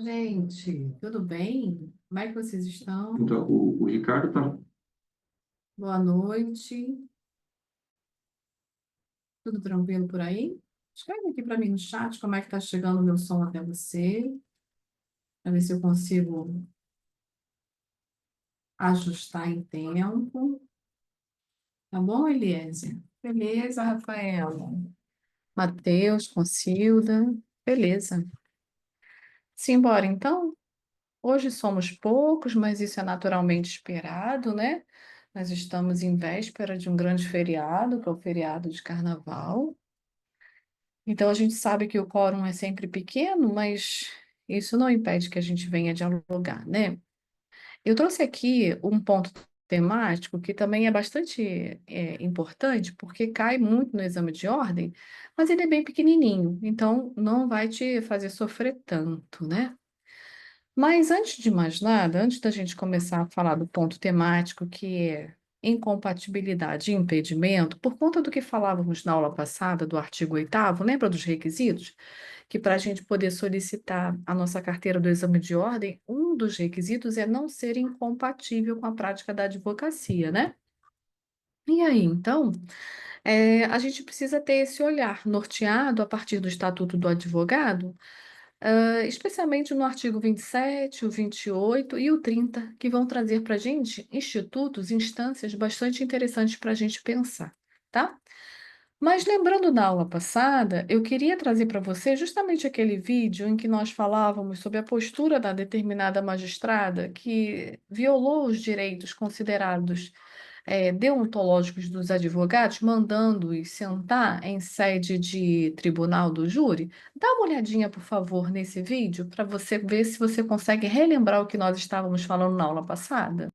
Gente, tudo bem? Como é que vocês estão? Então, o Ricardo tá. Boa noite. Tudo tranquilo por aí? Escreve aqui para mim no chat como é que está chegando o meu som até você, para ver se eu consigo ajustar em tempo. Tá bom, Eliezer? Beleza, Rafaela. Matheus, Concilda. Beleza. Simbora, então? Hoje somos poucos, mas isso é naturalmente esperado, né? Nós estamos em véspera de um grande feriado, que é o feriado de Carnaval. Então, a gente sabe que o quórum é sempre pequeno, mas isso não impede que a gente venha dialogar, né? Eu trouxe aqui um ponto temático que também é bastante importante, porque cai muito no exame de ordem, mas ele é bem pequenininho, então não vai te fazer sofrer tanto, né? Mas antes de mais nada, antes da gente começar a falar do ponto temático, que é incompatibilidade e impedimento, por conta do que falávamos na aula passada do artigo 8º, lembra dos requisitos? Que para a gente poder solicitar a nossa carteira do exame de ordem, um dos requisitos é não ser incompatível com a prática da advocacia, né? E aí, então, a gente precisa ter esse olhar norteado a partir do Estatuto do Advogado, especialmente no artigo 27, o 28 e o 30, que vão trazer para a gente institutos, instâncias bastante interessantes para a gente pensar, tá? Mas lembrando da aula passada, eu queria trazer para você justamente aquele vídeo em que nós falávamos sobre a postura da determinada magistrada que violou os direitos considerados deontológicos dos advogados, mandando-os sentar em sede de tribunal do júri. Dá uma olhadinha, por favor, nesse vídeo para você ver se você consegue relembrar o que nós estávamos falando na aula passada.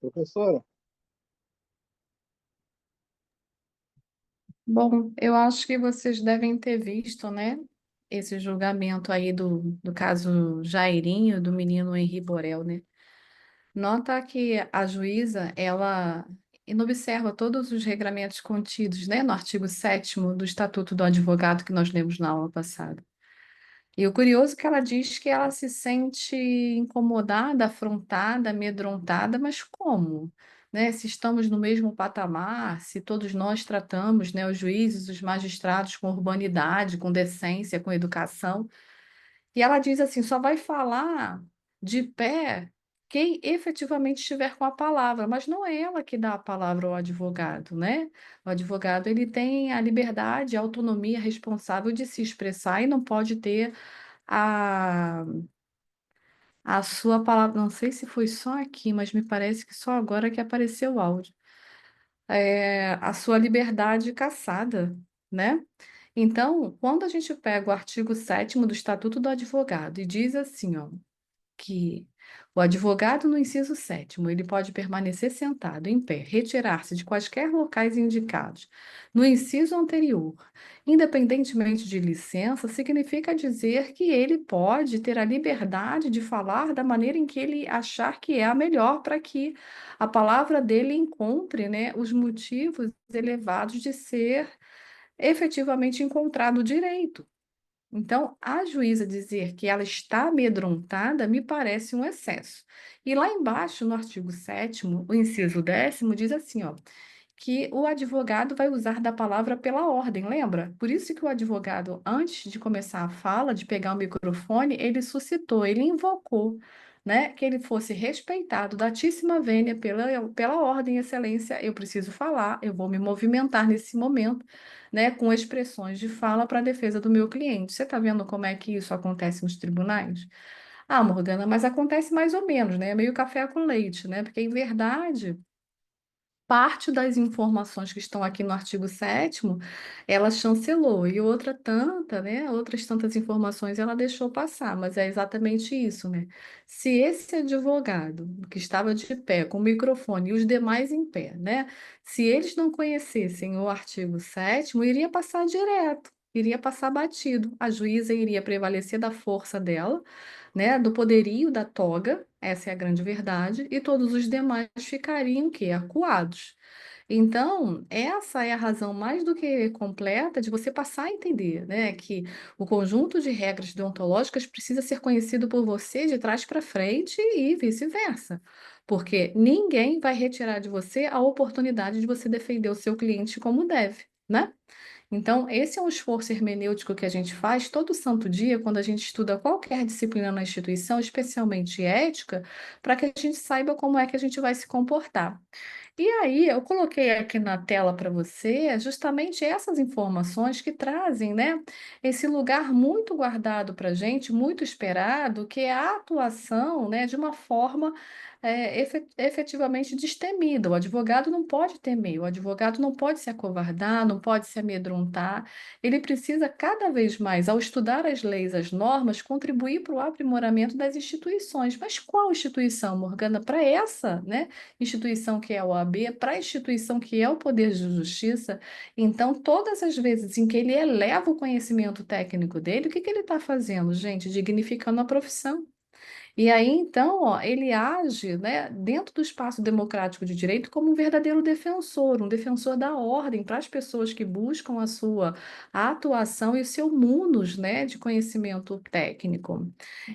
Professora, Bom, eu acho que vocês devem ter visto, né, esse julgamento aí do caso Jairinho, do menino Henri Borel, né? Nota que a juíza, ela inobserva todos os regramentos contidos, né, no artigo 7º do Estatuto do Advogado que nós lemos na aula passada. E o curioso é que ela diz que ela se sente incomodada, afrontada, amedrontada, mas como? Né? Se estamos no mesmo patamar, se todos nós tratamos, né, os juízes, os magistrados com urbanidade, com decência, com educação, e ela diz assim: só vai falar de pé quem efetivamente estiver com a palavra, mas não é ela que dá a palavra ao advogado, né? O advogado ele tem a liberdade, a autonomia responsável de se expressar e não pode ter a, a sua palavra. Não sei se foi só aqui, mas me parece que só agora que apareceu o áudio. A sua liberdade cassada, né? Então, quando a gente pega o artigo 7º do Estatuto do Advogado e diz assim, ó, que o advogado, no inciso 7º, ele pode permanecer sentado em pé, retirar-se de quaisquer locais indicados. No inciso anterior, independentemente de licença, significa dizer que ele pode ter a liberdade de falar da maneira em que ele achar que é a melhor para que a palavra dele encontre, né, os motivos elevados de ser efetivamente encontrado o direito. Então, a juíza dizer que ela está amedrontada me parece um excesso. E lá embaixo, no artigo 7º, o inciso 10º, diz assim, ó, que o advogado vai usar da palavra pela ordem, lembra? Por isso que o advogado, antes de começar a fala, de pegar o microfone, ele suscitou, ele invocou, né, que ele fosse respeitado, datíssima vênia, pela ordem, excelência, eu preciso falar, eu vou me movimentar nesse momento, né, com expressões de fala para a defesa do meu cliente. Você está vendo como é que isso acontece nos tribunais? Ah, Morgana, mas acontece mais ou menos, né? É meio café com leite, né? Porque, em verdade, parte das informações que estão aqui no artigo 7º, ela chancelou, e outra tanta, né, outras tantas informações ela deixou passar, mas é exatamente isso, né? Se esse advogado que estava de pé com o microfone e os demais em pé, né, se eles não conhecessem o artigo 7º, iria passar direto, iria passar batido. A juíza iria prevalecer da força dela, né, do poderio da toga, essa é a grande verdade, e todos os demais ficariam o quê? Acuados. Então, essa é a razão mais do que completa de você passar a entender, né, que o conjunto de regras deontológicas precisa ser conhecido por você de trás para frente e vice-versa, porque ninguém vai retirar de você a oportunidade de você defender o seu cliente como deve, né? Então, esse é um esforço hermenêutico que a gente faz todo santo dia quando a gente estuda qualquer disciplina na instituição, especialmente ética, para que a gente saiba como é que a gente vai se comportar. E aí, eu coloquei aqui na tela para você justamente essas informações que trazem, né, esse lugar muito guardado para a gente, muito esperado, que é a atuação, né, de uma forma efetivamente destemida. O advogado não pode temer, o advogado não pode se acovardar, não pode se amedrontar. Ele precisa cada vez mais, ao estudar as leis, as normas, contribuir para o aprimoramento das instituições. Mas qual instituição, Morgana? Para essa, né? Instituição que é a OAB, para a instituição que é o Poder de Justiça. Então, todas as vezes em que ele eleva o conhecimento técnico dele, o que que ele está fazendo, gente? Dignificando a profissão. E aí, então, ó, ele age, né, dentro do espaço democrático de direito como um verdadeiro defensor, um defensor da ordem para as pessoas que buscam a sua atuação e o seu munus, né, de conhecimento técnico.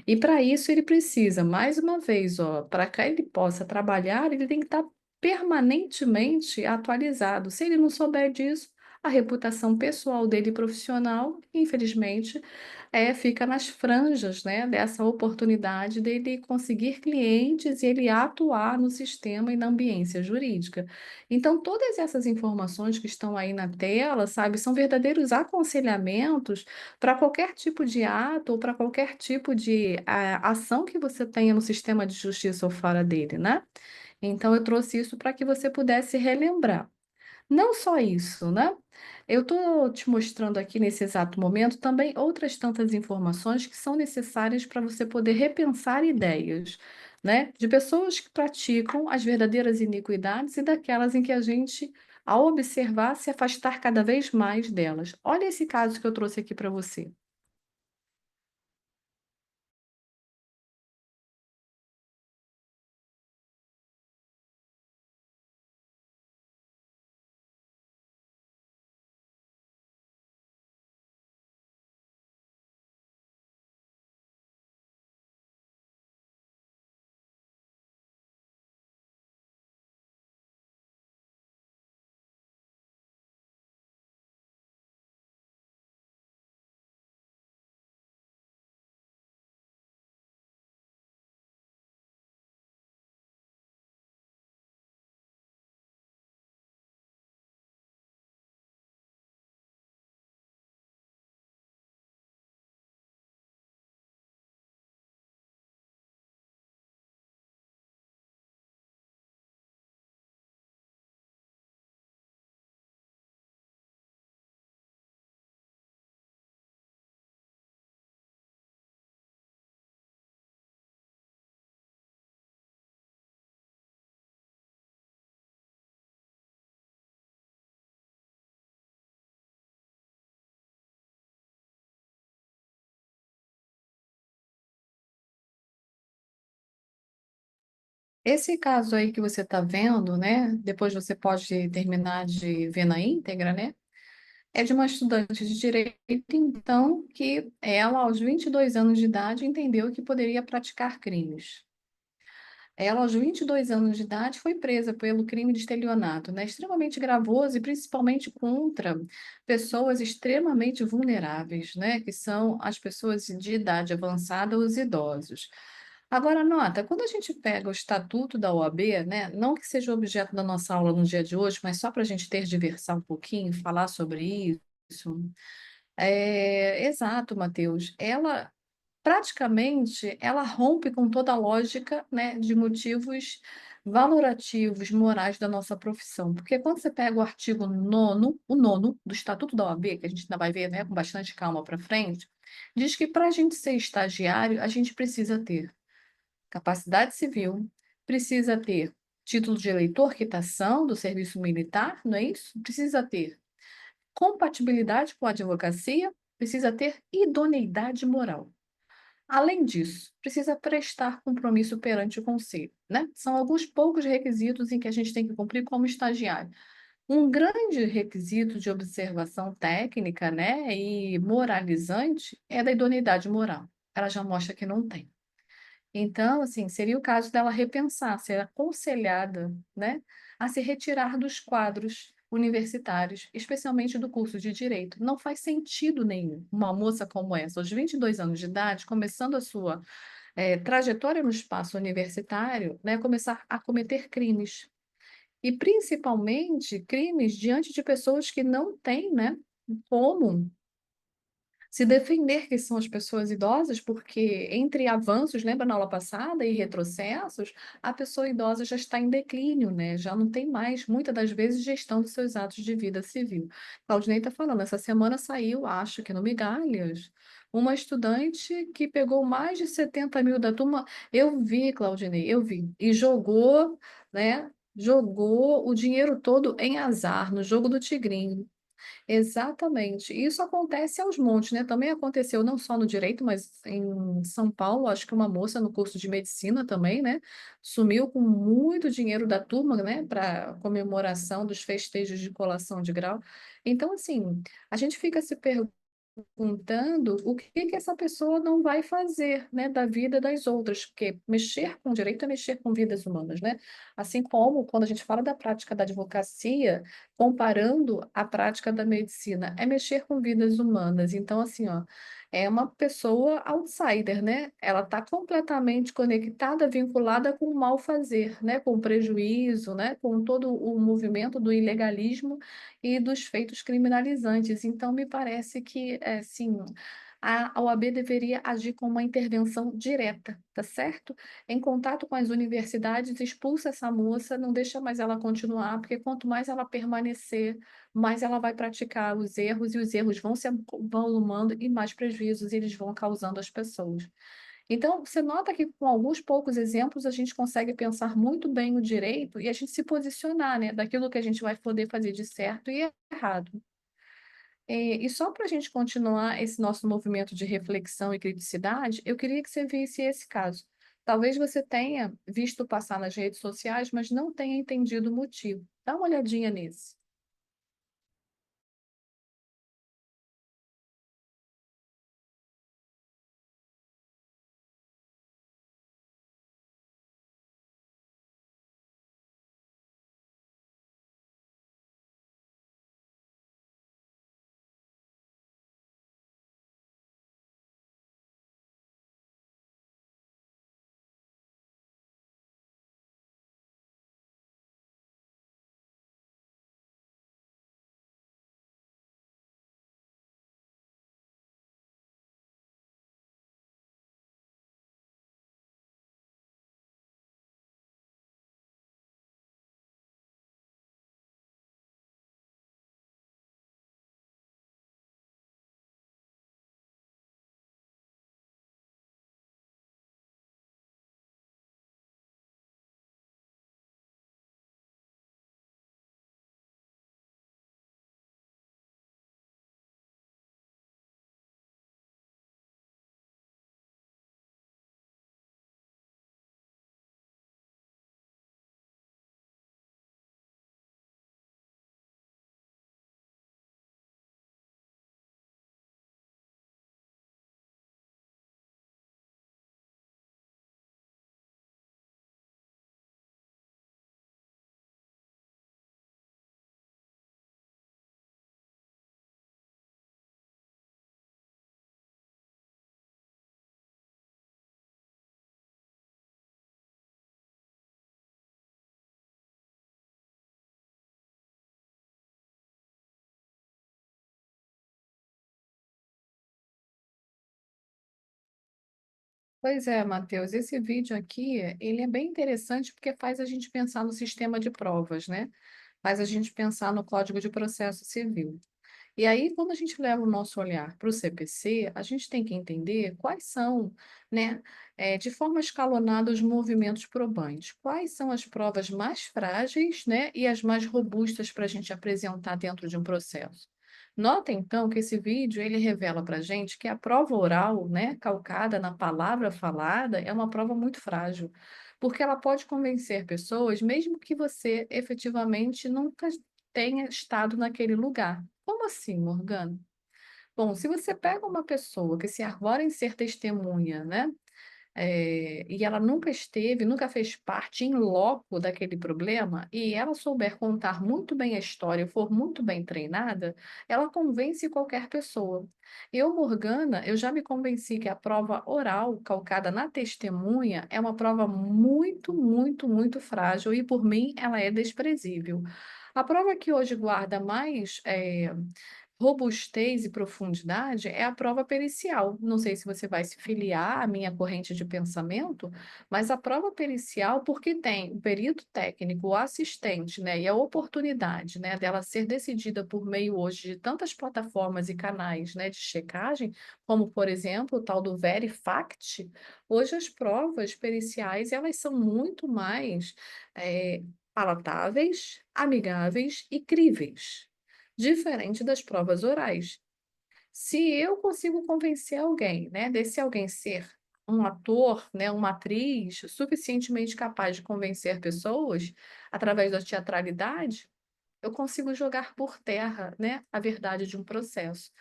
E para isso ele precisa, mais uma vez, ó, para que ele possa trabalhar, ele tem que estar permanentemente atualizado. Se ele não souber disso, a reputação pessoal dele profissional, infelizmente, fica nas franjas, né, dessa oportunidade dele conseguir clientes e ele atuar no sistema e na ambiência jurídica. Então, todas essas informações que estão aí na tela, sabe, são verdadeiros aconselhamentos para qualquer tipo de ato ou para qualquer tipo de ação que você tenha no sistema de justiça ou fora dele, né? Então, eu trouxe isso para que você pudesse relembrar. Não só isso, né? Eu estou te mostrando aqui nesse exato momento também outras tantas informações que são necessárias para você poder repensar ideias, né? De pessoas que praticam as verdadeiras iniquidades e daquelas em que a gente ao observar, se afastar cada vez mais delas. Olha esse caso que eu trouxe aqui para você. Esse caso aí que você está vendo, né? Depois você pode terminar de ver na íntegra, né? É de uma estudante de direito, então, que ela, aos 22 anos de idade, entendeu que poderia praticar crimes. Ela, aos 22 anos de idade, foi presa pelo crime de estelionato, né? Extremamente gravoso e principalmente contra pessoas extremamente vulneráveis, né? Que são as pessoas de idade avançada, os idosos. Agora, nota, quando a gente pega o estatuto da OAB, né? Não que seja objeto da nossa aula no dia de hoje, mas só para a gente ter diversão um pouquinho, falar sobre isso. Exato, Matheus. Ela praticamente ela rompe com toda a lógica, né, de motivos valorativos, morais da nossa profissão. Porque quando você pega o artigo nono, o nono do Estatuto da OAB, que a gente ainda vai ver, né, com bastante calma para frente, diz que para a gente ser estagiário, a gente precisa ter capacidade civil, precisa ter título de eleitor, quitação do serviço militar, não é isso? Precisa ter compatibilidade com a advocacia, precisa ter idoneidade moral. Além disso, precisa prestar compromisso perante o conselho, né? São alguns poucos requisitos em que a gente tem que cumprir como estagiário. Um grande requisito de observação técnica, né, e moralizante é da idoneidade moral. Ela já mostra que não tem. Então, assim, seria o caso dela repensar, ser aconselhada, né, a se retirar dos quadros universitários, especialmente do curso de Direito. Não faz sentido nenhum uma moça como essa, aos 22 anos de idade, começando a sua trajetória no espaço universitário, né, começar a cometer crimes. E, principalmente, crimes diante de pessoas que não têm, né, como se defender, que são as pessoas idosas, porque entre avanços, lembra na aula passada, e retrocessos, a pessoa idosa já está em declínio, né? Já não tem mais, muitas das vezes, gestão dos seus atos de vida civil. Claudinei está falando, essa semana saiu, acho que no Migalhas, uma estudante que pegou mais de 70 mil da turma. Eu vi, Claudinei, eu vi, e jogou, né? Jogou o dinheiro todo em azar, no jogo do Tigrinho. Exatamente. Isso acontece aos montes, né? Também aconteceu não só no direito, mas em São Paulo, acho que uma moça no curso de medicina também, né? Sumiu com muito dinheiro da turma, né? Para comemoração dos festejos de colação de grau. Então, assim, a gente fica se perguntando o que que essa pessoa não vai fazer, né, da vida das outras, porque mexer com direito é mexer com vidas humanas, né? Assim como quando a gente fala da prática da advocacia, comparando a prática da medicina, é mexer com vidas humanas. Então, assim, ó, é uma pessoa outsider, né? Ela está completamente conectada, vinculada com o mal fazer, né? Com o prejuízo, né? Com todo o movimento do ilegalismo e dos feitos criminalizantes. Então, me parece que, sim, a OAB deveria agir com uma intervenção direta, tá certo? Em contato com as universidades, expulsa essa moça, não deixa mais ela continuar, porque quanto mais ela permanecer, mais ela vai praticar os erros, e os erros vão se volumando e mais prejuízos eles vão causando às pessoas. Então, você nota que com alguns poucos exemplos a gente consegue pensar muito bem o direito e a gente se posicionar, né, daquilo que a gente vai poder fazer de certo e errado. E só para a gente continuar esse nosso movimento de reflexão e criticidade, eu queria que você visse esse caso. Talvez você tenha visto passar nas redes sociais, mas não tenha entendido o motivo. Dá uma olhadinha nesse. Pois é, Matheus, esse vídeo aqui, ele é bem interessante porque faz a gente pensar no sistema de provas, né? Faz a gente pensar no Código de Processo Civil. E aí, quando a gente leva o nosso olhar para o CPC, a gente tem que entender quais são, né, de forma escalonada, os movimentos probantes. Quais são as provas mais frágeis, né, e as mais robustas para a gente apresentar dentro de um processo. Nota, então, que esse vídeo ele revela para a gente que a prova oral, né, calcada na palavra falada, é uma prova muito frágil, porque ela pode convencer pessoas, mesmo que você efetivamente nunca tenha estado naquele lugar. Como assim, Morgana? Bom, se você pega uma pessoa que se arvora em ser testemunha, né? E ela nunca esteve, nunca fez parte em loco daquele problema, e ela souber contar muito bem a história, for muito bem treinada, ela convence qualquer pessoa. Eu, Morgana, eu já me convenci que a prova oral, calcada na testemunha, é uma prova muito, muito, muito frágil, e por mim ela é desprezível. A prova que hoje guarda mais robustez e profundidade é a prova pericial. Não sei se você vai se filiar à minha corrente de pensamento, mas a prova pericial, porque tem o perito técnico, o assistente, né, e a oportunidade, né, dela ser decidida por meio hoje de tantas plataformas e canais, né, de checagem, como, por exemplo, o tal do Verifact, hoje as provas periciais, elas são muito mais palatáveis, amigáveis e críveis, diferente das provas orais. Se eu consigo convencer alguém, né, desse alguém ser um ator, né, uma atriz suficientemente capaz de convencer pessoas através da teatralidade, eu consigo jogar por terra, né, a verdade de um processo.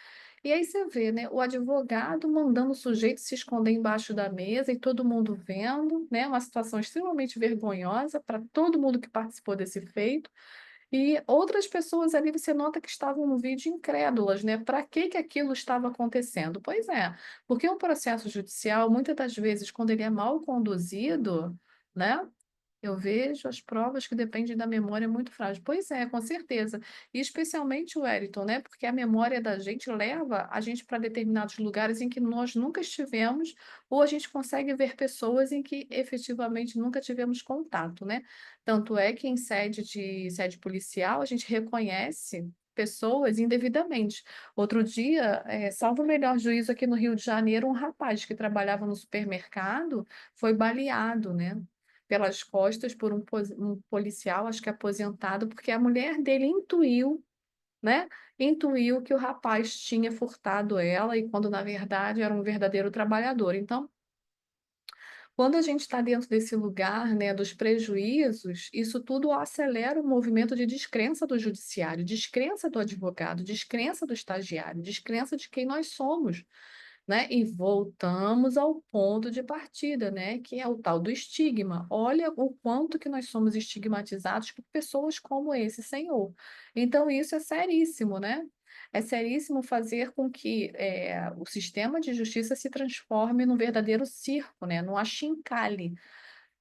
E aí você vê, né, o advogado mandando o sujeito se esconder embaixo da mesa e todo mundo vendo, né, uma situação extremamente vergonhosa para todo mundo que participou desse feito. E outras pessoas ali você nota que estavam no vídeo incrédulas, né? Para que que aquilo estava acontecendo? Pois é, porque um processo judicial, muitas das vezes, quando ele é mal conduzido, né? Eu vejo as provas que dependem da memória muito frágil. Pois é, com certeza. E especialmente o Wellington, né? Porque a memória da gente leva a gente para determinados lugares em que nós nunca estivemos, ou a gente consegue ver pessoas em que efetivamente nunca tivemos contato, né? Tanto é que em sede policial a gente reconhece pessoas indevidamente. Outro dia, salvo o melhor juízo aqui no Rio de Janeiro, um rapaz que trabalhava no supermercado foi baleado, né, pelas costas por um policial, acho que aposentado, porque a mulher dele intuiu, né, intuiu que o rapaz tinha furtado ela e quando na verdade era um verdadeiro trabalhador. Então, quando a gente está dentro desse lugar, né, dos prejuízos, isso tudo acelera o movimento de descrença do judiciário, descrença do advogado, descrença do estagiário, descrença de quem nós somos, né? E voltamos ao ponto de partida, né? Que é o tal do estigma. Olha o quanto que nós somos estigmatizados por pessoas como esse senhor. Então, isso é seríssimo, né? É seríssimo fazer com que o sistema de justiça se transforme num verdadeiro circo, né? Num achincalhe,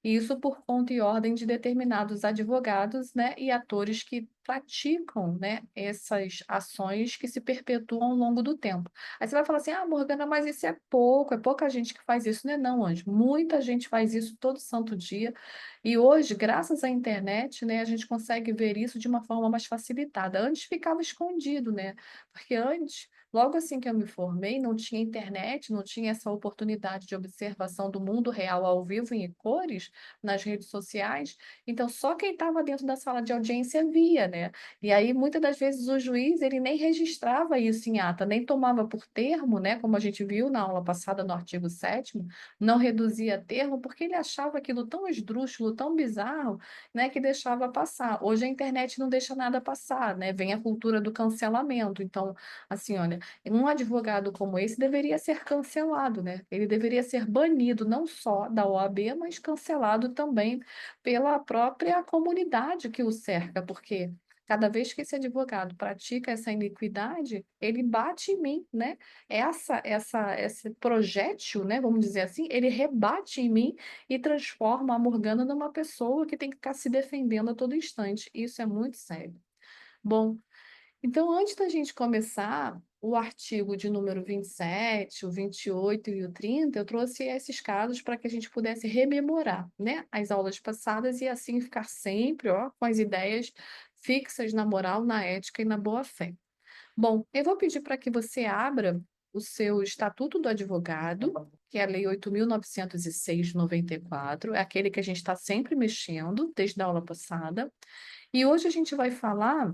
isso por conta e ordem de determinados advogados, né, e atores que praticam, né, essas ações que se perpetuam ao longo do tempo. Aí você vai falar assim: "Ah, Morgana, mas isso é pouco, é pouca gente que faz isso". Não é não, anjo, muita gente faz isso todo santo dia, e hoje, graças à internet, né, a gente consegue ver isso de uma forma mais facilitada. Antes ficava escondido, né, porque antes, logo assim que eu me formei, não tinha internet, não tinha essa oportunidade de observação do mundo real ao vivo e em cores, nas redes sociais, então só quem estava dentro da sala de audiência via, né. E aí muitas das vezes o juiz ele nem registrava isso em ata, nem tomava por termo, né, como a gente viu na aula passada no artigo 7º, não reduzia a termo, porque ele achava aquilo tão esdrúxulo, tão bizarro, né, que deixava passar. Hoje a internet não deixa nada passar, né, vem a cultura do cancelamento, então, assim, olha, um advogado como esse deveria ser cancelado, né, ele deveria ser banido não só da OAB, mas cancelado também pela própria comunidade que o cerca, porque cada vez que esse advogado pratica essa iniquidade, ele bate em mim, né. Esse projétil, né, vamos dizer assim, ele rebate em mim e transforma a Morgana numa pessoa que tem que ficar se defendendo a todo instante. Isso é muito sério. Bom, então, antes da gente começar o artigo de número 27, o 28 e o 30, eu trouxe esses casos para que a gente pudesse rememorar, né, as aulas passadas e assim ficar sempre, ó, com as ideias fixas na moral, na ética e na boa-fé. Bom, eu vou pedir para que você abra o seu Estatuto do Advogado, que é a Lei 8.906 de 94, é aquele que a gente está sempre mexendo desde a aula passada. E hoje a gente vai falar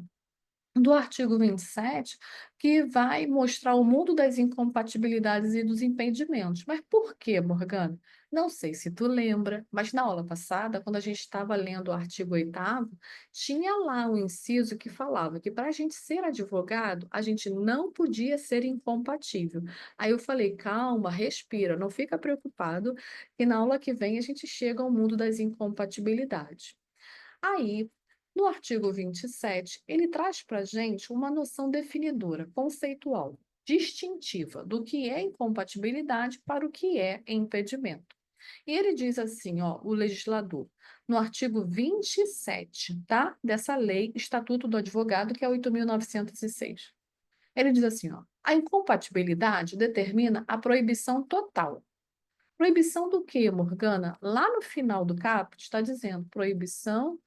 do artigo 27, que vai mostrar o mundo das incompatibilidades e dos impedimentos. Mas por quê, Morgana? Não sei se tu lembra, mas na aula passada, quando a gente estava lendo o artigo 8º, tinha lá um inciso que falava que para a gente ser advogado, a gente não podia ser incompatível. Aí eu falei, calma, respira, não fica preocupado, que na aula que vem a gente chega ao mundo das incompatibilidades. Aí, no artigo 27, ele traz para a gente uma noção definidora, conceitual, distintiva do que é incompatibilidade para o que é impedimento. E ele diz assim, ó, o legislador, no artigo 27, tá? Dessa lei, Estatuto do Advogado, que é 8.906. Ele diz assim, ó, a incompatibilidade determina a proibição total. Proibição do quê, Morgana? Lá no final do caput está dizendo proibição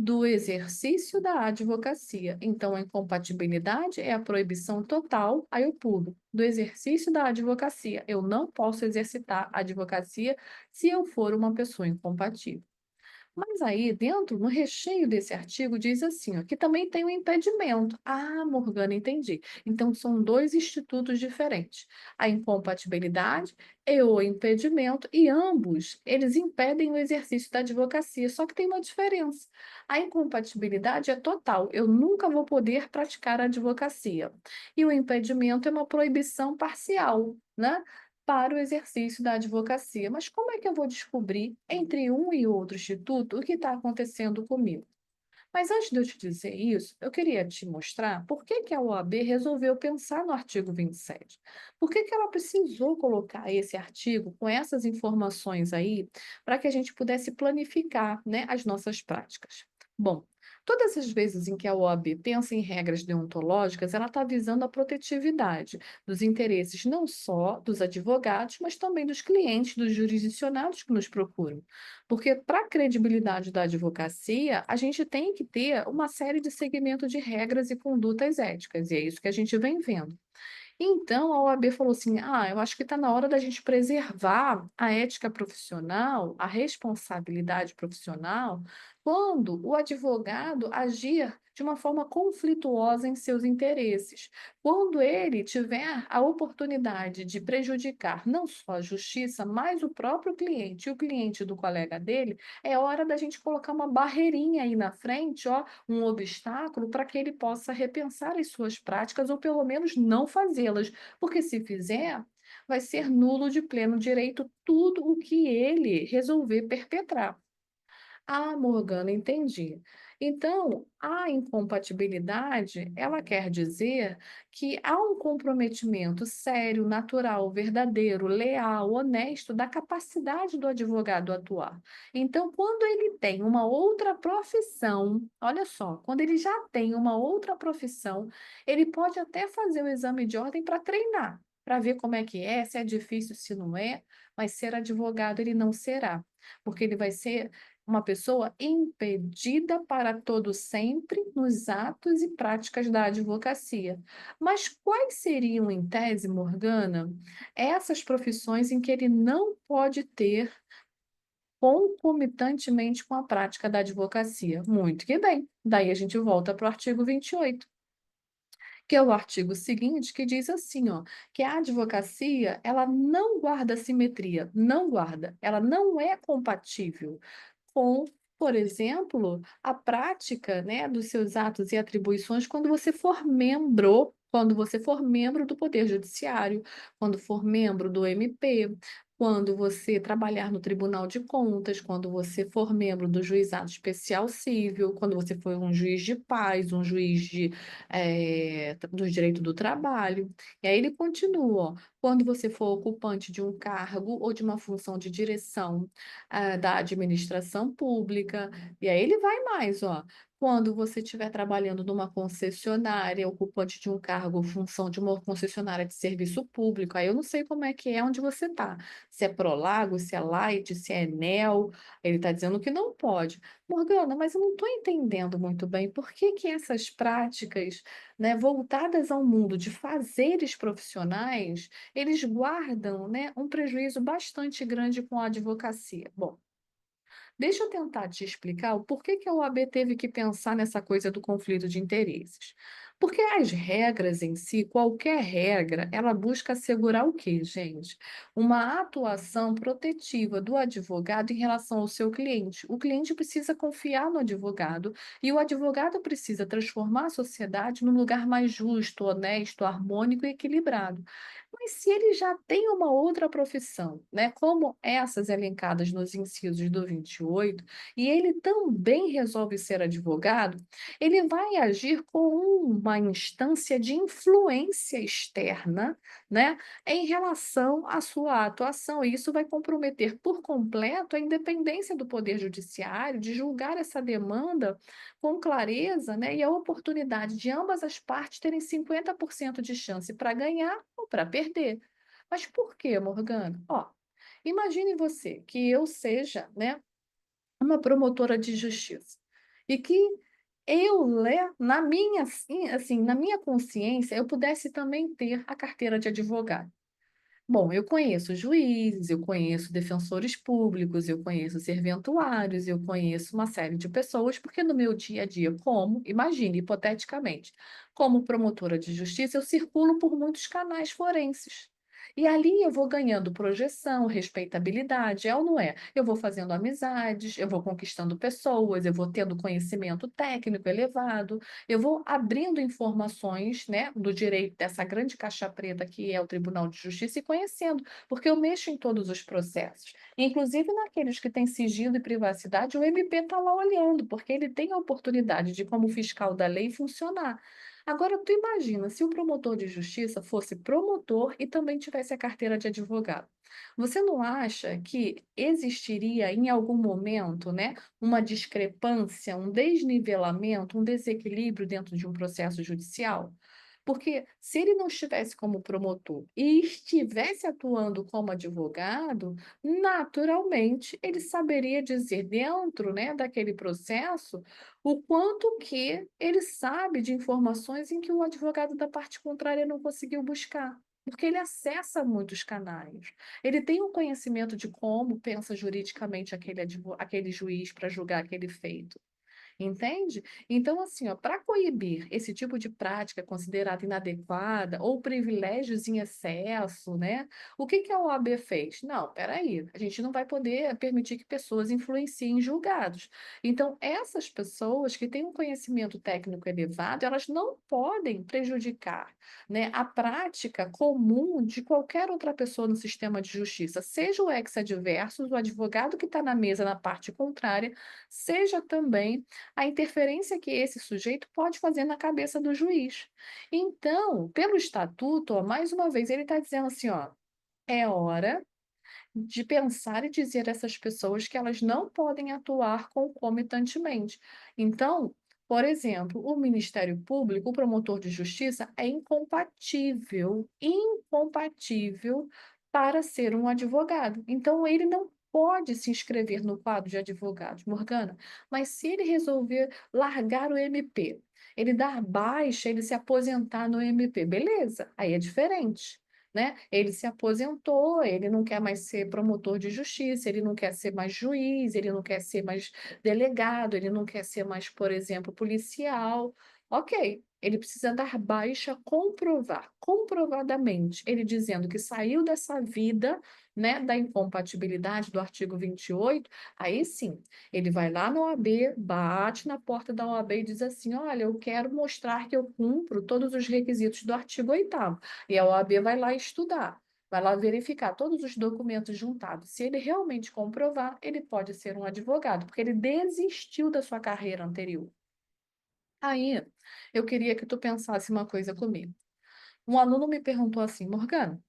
do exercício da advocacia. Então, a incompatibilidade é a proibição total, aí eu pulo, do exercício da advocacia. Eu não posso exercitar a advocacia se eu for uma pessoa incompatível. Mas aí, dentro, no recheio desse artigo, diz assim, ó, que também tem um impedimento. Ah, Morgana, entendi. Então, são dois institutos diferentes. A incompatibilidade e o impedimento, e ambos, eles impedem o exercício da advocacia, só que tem uma diferença. A incompatibilidade é total, eu nunca vou poder praticar a advocacia. E o impedimento é uma proibição parcial, né? Para o exercício da advocacia. Mas como é que eu vou descobrir entre um e outro instituto o que está acontecendo comigo? Mas antes de eu te dizer isso, eu queria te mostrar por que que a OAB resolveu pensar no artigo 27. Por que que ela precisou colocar esse artigo com essas informações aí para que a gente pudesse planificar, né, as nossas práticas? Bom, Todas as vezes em que a OAB pensa em regras deontológicas, ela está visando a protetividade dos interesses não só dos advogados, mas também dos clientes, dos jurisdicionados que nos procuram. Porque para a credibilidade da advocacia, a gente tem que ter uma série de segmento de regras e condutas éticas, e é isso que a gente vem vendo. Então, a OAB falou assim: ah, eu acho que está na hora da gente preservar a ética profissional, a responsabilidade profissional, quando o advogado agir de uma forma conflituosa em seus interesses. Quando ele tiver a oportunidade de prejudicar não só a justiça, mas o próprio cliente e o cliente do colega dele, é hora da gente colocar uma barreirinha aí na frente, ó, um obstáculo para que ele possa repensar as suas práticas ou pelo menos não fazê-las, porque se fizer, vai ser nulo de pleno direito tudo o que ele resolver perpetrar. Ah, Morgana, entendi. Então, a incompatibilidade, ela quer dizer que há um comprometimento sério, natural, verdadeiro, leal, honesto da capacidade do advogado atuar. Então, quando ele tem uma outra profissão, olha só, quando ele já tem uma outra profissão, ele pode até fazer o exame de ordem para treinar, para ver como é que é, se é difícil, se não é, mas ser advogado ele não será, porque ele vai ser uma pessoa impedida para todo sempre nos atos e práticas da advocacia. Mas quais seriam, em tese, Morgana, essas profissões em que ele não pode ter concomitantemente com a prática da advocacia? Muito que bem. Daí a gente volta para o artigo 28, que é o artigo seguinte, que diz assim, ó, que a advocacia, ela não guarda simetria, não guarda, ela não é compatível com, por exemplo, a prática, né, dos seus atos e atribuições quando você for membro do Poder Judiciário, quando for membro do MP, quando você trabalhar no Tribunal de Contas, quando você for membro do Juizado Especial Cível, quando você for um juiz de paz, um juiz do direito do trabalho. E aí ele continua, ó, quando você for ocupante de um cargo ou de uma função de direção da administração pública. E aí ele vai mais, ó. Quando você estiver trabalhando numa concessionária, ocupante de um cargo ou função de uma concessionária de serviço público, aí eu não sei como é que é onde você está. Se é Prolago, se é Light, se é Enel, ele está dizendo que não pode. Morgana, mas eu não estou entendendo muito bem por que que essas práticas, né, voltadas ao mundo de fazeres profissionais, eles guardam, né, um prejuízo bastante grande com a advocacia. Bom, deixa eu tentar te explicar o porquê que a OAB teve que pensar nessa coisa do conflito de interesses. Porque as regras em si, qualquer regra, ela busca assegurar o quê, gente? Uma atuação protetiva do advogado em relação ao seu cliente. O cliente precisa confiar no advogado e o advogado precisa transformar a sociedade num lugar mais justo, honesto, harmônico e equilibrado. Mas se ele já tem uma outra profissão, né, como essas elencadas nos incisos do 28, e ele também resolve ser advogado, ele vai agir com uma instância de influência externa, né, em relação à sua atuação, e isso vai comprometer por completo a independência do Poder Judiciário de julgar essa demanda com clareza, né, e a oportunidade de ambas as partes terem 50% de chance para ganhar ou para perder. Mas por quê, Morgana? Ó, imagine você que eu seja, né, uma promotora de justiça e que eu, né, na minha consciência, eu pudesse também ter a carteira de advogado. Bom, eu conheço juízes, eu conheço defensores públicos, eu conheço serventuários, eu conheço uma série de pessoas, porque no meu dia a dia, imagine, hipoteticamente, como promotora de justiça, eu circulo por muitos canais forenses. E ali eu vou ganhando projeção, respeitabilidade, é ou não é? Eu vou fazendo amizades, eu vou conquistando pessoas, eu vou tendo conhecimento técnico elevado, eu vou abrindo informações, né, do direito dessa grande caixa preta que é o Tribunal de Justiça e conhecendo, porque eu mexo em todos os processos. Inclusive naqueles que têm sigilo e privacidade, o MP está lá olhando, porque ele tem a oportunidade de, como fiscal da lei, funcionar. Agora, tu imagina se o promotor de justiça fosse promotor e também tivesse a carteira de advogado. Você não acha que existiria em algum momento, né, uma discrepância, um desnivelamento, um desequilíbrio dentro de um processo judicial? Porque se ele não estivesse como promotor e estivesse atuando como advogado, naturalmente ele saberia dizer dentro, né, daquele processo o quanto que ele sabe de informações em que o advogado da parte contrária não conseguiu buscar. Porque ele acessa muitos canais. Ele tem um conhecimento de como pensa juridicamente aquele juiz para julgar aquele feito. Entende? Então, assim, ó, para coibir esse tipo de prática considerada inadequada ou privilégios em excesso, né? O que que a OAB fez? Não, espera aí, a gente não vai poder permitir que pessoas influenciem julgados. Então, essas pessoas que têm um conhecimento técnico elevado, elas não podem prejudicar, né, a prática comum de qualquer outra pessoa no sistema de justiça, seja o ex-adversus, o advogado que está na mesa na parte contrária, seja também a interferência que esse sujeito pode fazer na cabeça do juiz. Então, pelo estatuto, ó, mais uma vez, ele está dizendo assim, ó, é hora de pensar e dizer a essas pessoas que elas não podem atuar concomitantemente. Então, por exemplo, o Ministério Público, o promotor de justiça, é incompatível para ser um advogado. Então, ele não pode se inscrever no quadro de advogados, Morgana, mas se ele resolver largar o MP, ele dar baixa, ele se aposentar no MP, beleza, aí é diferente, né? Ele se aposentou, ele não quer mais ser promotor de justiça, ele não quer ser mais juiz, ele não quer ser mais delegado, ele não quer ser mais, por exemplo, policial. Ok, ele precisa dar baixa, comprovar, comprovadamente, ele dizendo que saiu dessa vida, né, da incompatibilidade do artigo 28, aí sim, ele vai lá na OAB, bate na porta da OAB e diz assim: olha, eu quero mostrar que eu cumpro todos os requisitos do artigo 8º. E a OAB vai lá estudar, vai lá verificar todos os documentos juntados. Se ele realmente comprovar, ele pode ser um advogado, porque ele desistiu da sua carreira anterior. Aí, eu queria que tu pensasse uma coisa comigo. Um aluno me perguntou assim, Morgana,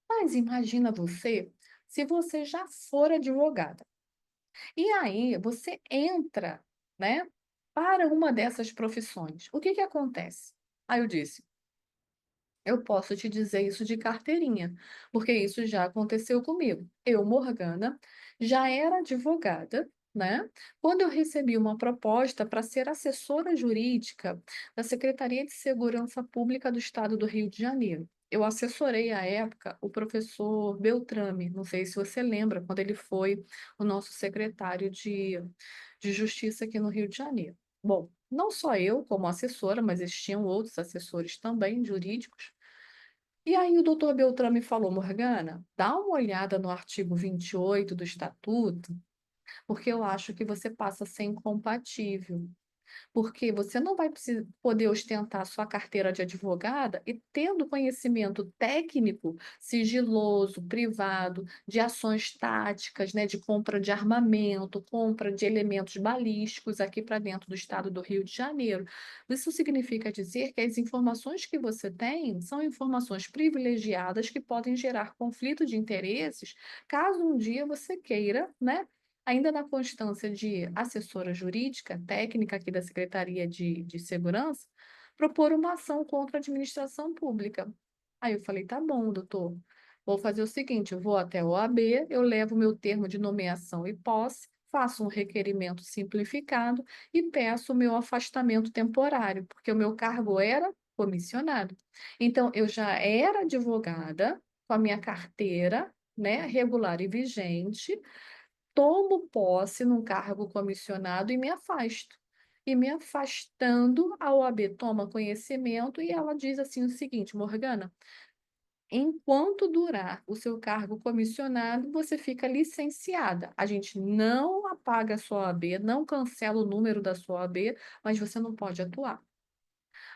mas imagina você se você já for advogada. E aí, você entra, né, para uma dessas profissões. O que que acontece? Aí eu disse, eu posso te dizer isso de carteirinha, porque isso já aconteceu comigo. Eu, Morgana, já era advogada, né? Quando eu recebi uma proposta para ser assessora jurídica da Secretaria de Segurança Pública do Estado do Rio de Janeiro. Eu assessorei à época o professor Beltrame, não sei se você lembra, quando ele foi o nosso secretário de Justiça aqui no Rio de Janeiro. Bom, não só eu como assessora, mas existiam outros assessores também jurídicos. E aí o doutor Beltrame falou, Morgana, dá uma olhada no artigo 28 do Estatuto, porque eu acho que você passa a ser incompatível. Porque você não vai poder ostentar sua carteira de advogada e tendo conhecimento técnico, sigiloso, privado, de ações táticas, né, de compra de armamento, compra de elementos balísticos aqui para dentro do estado do Rio de Janeiro. Isso significa dizer que as informações que você tem são informações privilegiadas que podem gerar conflito de interesses, caso um dia você queira, né, ainda na constância de assessora jurídica, técnica aqui da Secretaria de Segurança, propor uma ação contra a administração pública. Aí eu falei, tá bom, doutor, vou fazer o seguinte, eu vou até a OAB, eu levo meu termo de nomeação e posse, faço um requerimento simplificado e peço o meu afastamento temporário, porque o meu cargo era comissionado. Então, eu já era advogada com a minha carteira, né, regular e vigente, tomo posse num cargo comissionado e me afasto. E me afastando, a OAB toma conhecimento e ela diz assim o seguinte, Morgana, enquanto durar o seu cargo comissionado, você fica licenciada. A gente não apaga a sua OAB, não cancela o número da sua OAB, mas você não pode atuar.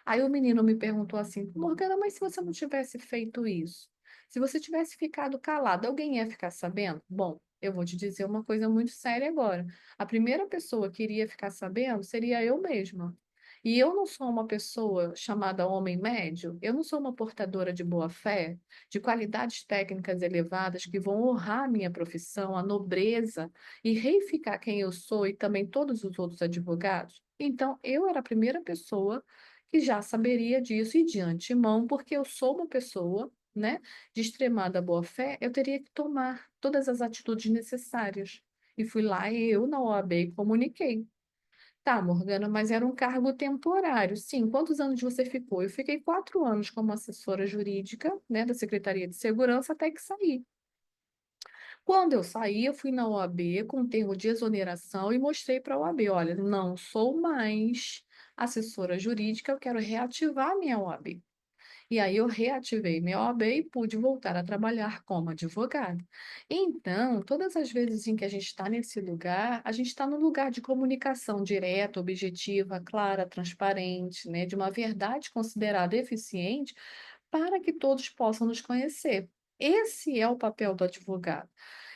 Aí o menino me perguntou assim, Morgana, mas se você não tivesse feito isso, se você tivesse ficado calada, alguém ia ficar sabendo? Bom, eu vou te dizer uma coisa muito séria agora. A primeira pessoa que iria ficar sabendo seria eu mesma. E eu não sou uma pessoa chamada homem médio, eu não sou uma portadora de boa-fé, de qualidades técnicas elevadas que vão honrar a minha profissão, a nobreza e reificar quem eu sou e também todos os outros advogados. Então, eu era a primeira pessoa que já saberia disso e de antemão, porque eu sou uma pessoa, né, de extremada boa-fé, eu teria que tomar todas as atitudes necessárias. E fui lá e eu, na OAB, comuniquei. Tá, Morgana, mas era um cargo temporário. Sim, quantos anos você ficou? Eu fiquei 4 anos como assessora jurídica, né, da Secretaria de Segurança até que saí. Quando eu saí, eu fui na OAB com um termo de exoneração e mostrei para a OAB, olha, não sou mais assessora jurídica, eu quero reativar minha OAB. E aí eu reativei minha OAB e pude voltar a trabalhar como advogada. Então, todas as vezes em que a gente está nesse lugar, a gente está no lugar de comunicação direta, objetiva, clara, transparente, né, de uma verdade considerada eficiente, para que todos possam nos conhecer. Esse é o papel do advogado.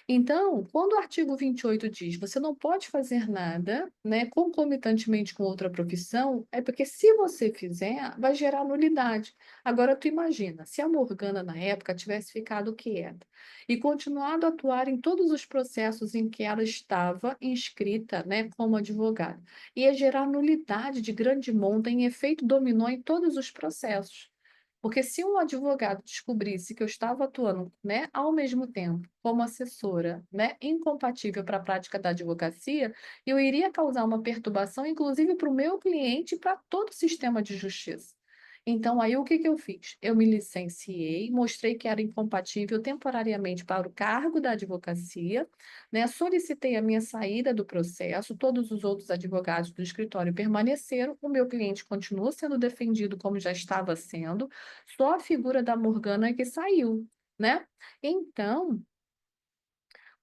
Então, quando o artigo 28 diz você não pode fazer nada, né, concomitantemente com outra profissão, é porque se você fizer, vai gerar nulidade. Agora, tu imagina, se a Morgana, na época, tivesse ficado quieta e continuado a atuar em todos os processos em que ela estava inscrita, né, como advogada, ia gerar nulidade de grande monta em efeito dominó em todos os processos. Porque se um advogado descobrisse que eu estava atuando, né, ao mesmo tempo como assessora, né, incompatível para a prática da advocacia, eu iria causar uma perturbação, inclusive para o meu cliente e para todo o sistema de justiça. Então, aí o que que eu fiz? Eu me licenciei, mostrei que era incompatível temporariamente para o cargo da advocacia, né, solicitei a minha saída do processo, todos os outros advogados do escritório permaneceram, o meu cliente continua sendo defendido como já estava sendo, só a figura da Morgana é que saiu, né? Então,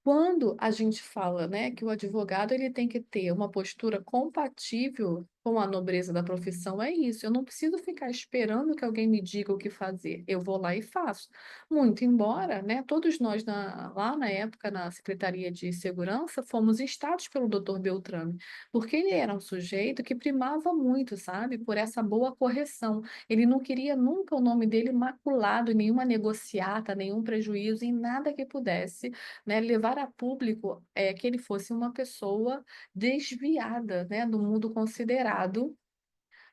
quando a gente fala, né, que o advogado ele tem que ter uma postura compatível com a nobreza da profissão, é isso. Eu não preciso ficar esperando que alguém me diga o que fazer. Eu vou lá e faço. Muito embora, né, todos nós lá na época na Secretaria de Segurança fomos instados pelo Dr. Beltrame, porque ele era um sujeito que primava muito, sabe, por essa boa correção. Ele não queria nunca o nome dele maculado em nenhuma negociata, nenhum prejuízo, em nada que pudesse, né, levar a público que ele fosse uma pessoa desviada, né, do mundo considerado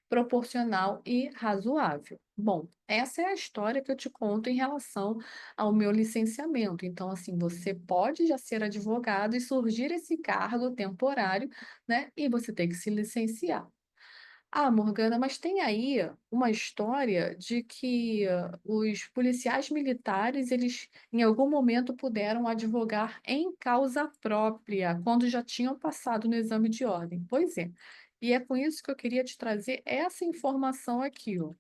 proporcional e razoável. Bom, essa é a história que eu te conto em relação ao meu licenciamento. Então, assim, você pode já ser advogado e surgir esse cargo temporário, né, e você tem que se licenciar. Ah, Morgana, mas tem aí uma história de que os policiais militares, eles em algum momento puderam advogar em causa própria, quando já tinham passado no exame de ordem. Pois é. E é com isso que eu queria te trazer essa informação aqui, ó.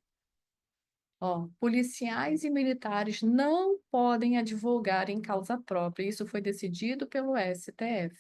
Ó, policiais e militares não podem advogar em causa própria. Isso foi decidido pelo STF.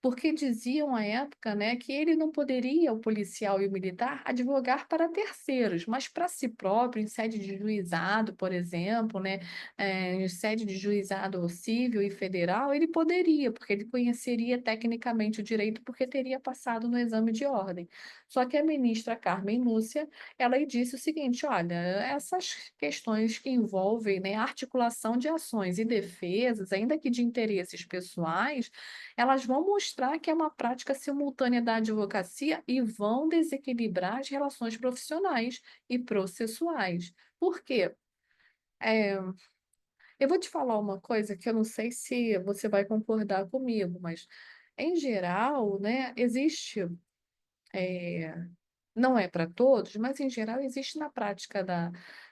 Porque diziam à época, né, que ele não poderia, o policial e o militar, advogar para terceiros, mas para si próprio, em sede de juizado, por exemplo, né, em sede de juizado civil e federal, ele poderia, porque ele conheceria tecnicamente o direito, porque teria passado no exame de ordem. Só que a ministra Carmen Lúcia, ela disse o seguinte, olha, essas questões que envolvem, né, articulação de ações e defesas, ainda que de interesses pessoais, elas vão mostrar que é uma prática simultânea da advocacia e vão desequilibrar as relações profissionais e processuais. Por quê? Eh, eu vou te falar uma coisa que eu não sei se você vai concordar comigo, mas, em geral, né, existe, eh não é para todos, mas em geral existe na prática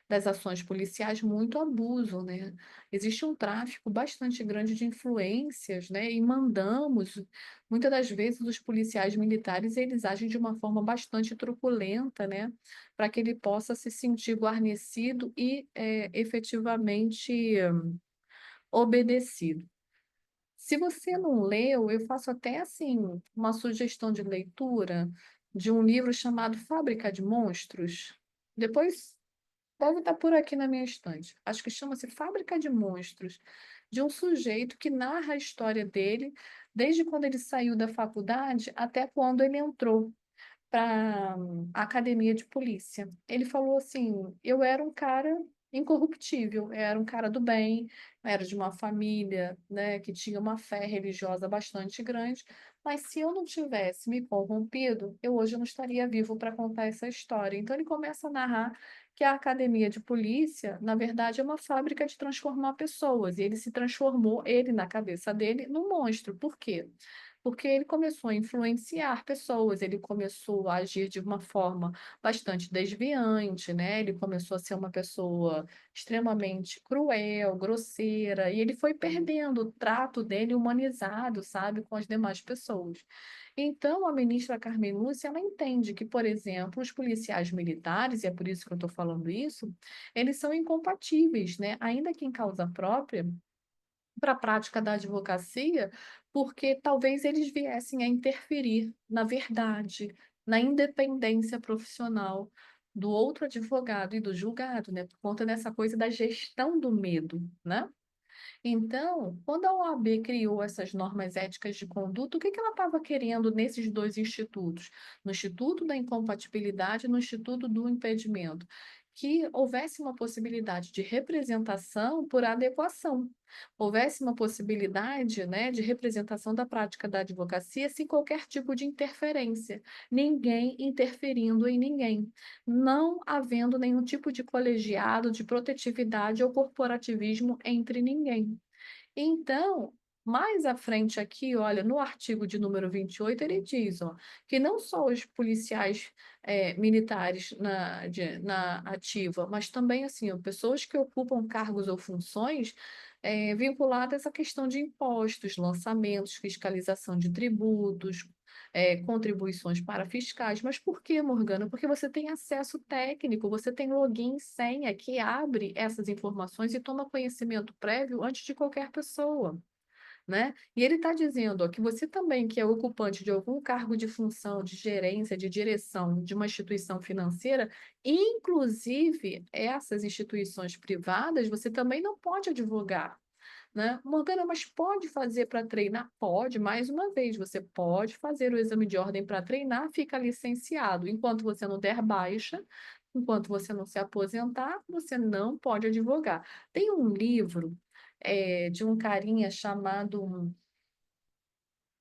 das ações policiais muito abuso, né? Existe um tráfico bastante grande de influências, né? E mandamos, muitas das vezes os policiais militares, eles agem de uma forma bastante truculenta, né? Para que ele possa se sentir guarnecido e efetivamente obedecido. Se você não leu, eu faço até assim uma sugestão de leitura de um livro chamado Fábrica de Monstros. Depois deve estar por aqui na minha estante. Acho que chama-se Fábrica de Monstros, de um sujeito que narra a história dele desde quando ele saiu da faculdade até quando ele entrou para a academia de polícia. Ele falou assim: eu era um cara incorruptível, eu era um cara do bem, era de uma família, né, que tinha uma fé religiosa bastante grande, mas se eu não tivesse me corrompido, eu hoje não estaria vivo para contar essa história. Então ele começa a narrar que a academia de polícia, na verdade, é uma fábrica de transformar pessoas, e ele se transformou, ele na cabeça dele, num monstro. Por quê? Porque ele começou a influenciar pessoas, ele começou a agir de uma forma bastante desviante, né? Ele começou a ser uma pessoa extremamente cruel, grosseira, e ele foi perdendo o trato dele humanizado, sabe, com as demais pessoas. Então, a ministra Carmen Lúcia, ela entende que, por exemplo, os policiais militares, e é por isso que eu estou falando isso, eles são incompatíveis, né? Ainda que em causa própria, para a prática da advocacia, porque talvez eles viessem a interferir na verdade, na independência profissional do outro advogado e do julgado, né? Por conta dessa coisa da gestão do medo, né? Então, quando a OAB criou essas normas éticas de conduta, o que que ela estava querendo nesses dois institutos? No Instituto da Incompatibilidade e no Instituto do Impedimento? Que houvesse uma possibilidade de representação por adequação, houvesse uma possibilidade, né, de representação da prática da advocacia sem qualquer tipo de interferência, ninguém interferindo em ninguém, não havendo nenhum tipo de colegiado, de protetividade ou corporativismo entre ninguém. Então, mais à frente aqui, olha, no artigo de número 28, ele diz, ó, que não só os policiais militares na ativa, mas também, assim, ó, pessoas que ocupam cargos ou funções vinculadas à questão de impostos, lançamentos, fiscalização de tributos, contribuições para fiscais. Mas por que, Morgana? Porque você tem acesso técnico, você tem login e senha que abre essas informações e toma conhecimento prévio antes de qualquer pessoa, né? E ele está dizendo, ó, que você também, que é ocupante de algum cargo de função, de gerência, de direção de uma instituição financeira, inclusive essas instituições privadas, você também não pode advogar, né? Morgana, mas pode fazer para treinar? Pode, mais uma vez, você pode fazer o exame de ordem para treinar, fica licenciado. Enquanto você não der baixa, enquanto você não se aposentar, você não pode advogar. Tem um livro de um carinha chamado,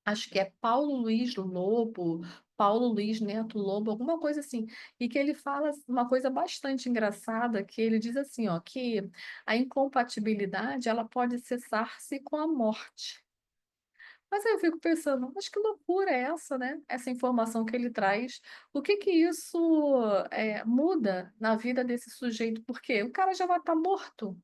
acho que é Paulo Luiz Lobo, Paulo Luiz Neto Lobo, alguma coisa assim, e que ele fala uma coisa bastante engraçada, que ele diz assim, ó, que a incompatibilidade ela pode cessar-se com a morte. Mas aí eu fico pensando, mas que loucura é essa, né? Essa informação que ele traz, o que que isso muda na vida desse sujeito? Porque o cara já vai estar morto.